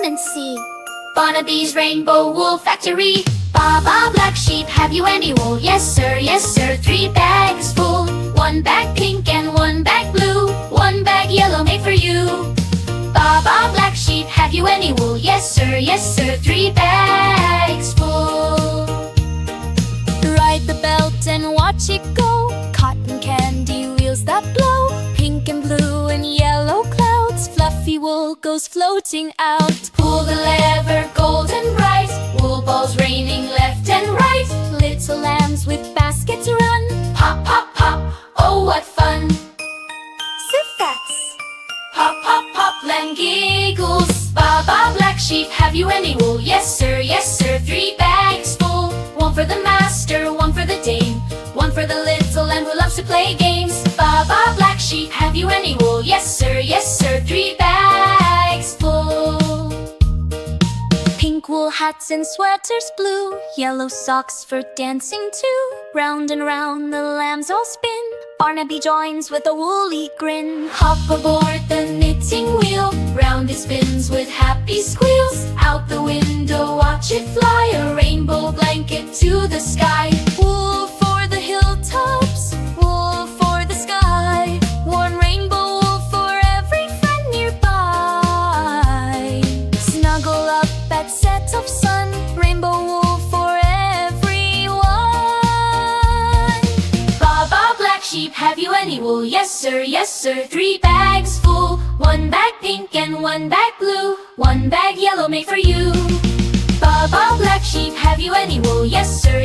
and see. Barnaby's Rainbow Wool Factory. Baa Baa Black Sheep, have you any wool? Yes sir, yes sir, 3 bags full. 1 bag pink and 1 bag blue, 1 bag yellow made for you. Baa Baa Black Sheep, have you any wool? Yes sir, 3 bags full. Ride the belt and watch it go. Cotton candy wheels that blow. Pink and blue and yellow clouds. Fluffy wool goes floating out. Pull the lever, golden bright. Wool balls raining left and right. Little lambs with baskets run. Pop, pop, pop, oh what fun. Siffats. Pop, pop, pop, lamb giggles. Baa Baa Black Sheep, have you any wool? Yes sir, 3 bags full. 1 for the master, 1 for the dame, 1 for the little lamb who loves to play games. Baa Baa Black Sheep, have you any wool? Yes sir, 3 bags full. Pink wool hats and sweaters blue. Yellow socks for dancing too. Round and round the lambs all spin. Barnaby joins with a woolly grin. Hop aboard the knitting wheel. Round it spins with happy squeals. Out the window watch it fly. A rainbow blanket to the sky. Wool for the hilltops, wool for the sky. Warm rainbow wool for every friend nearby. Snuggle up at set of sun. Rainbow wool for everyone. Baa Baa Black Sheep, have you any wool? Yes sir, 3 bags full. 1 bag pink and 1 bag blue, 1 bag yellow made for you. Baa Baa Black Sheep, have you any wool? Yes sir,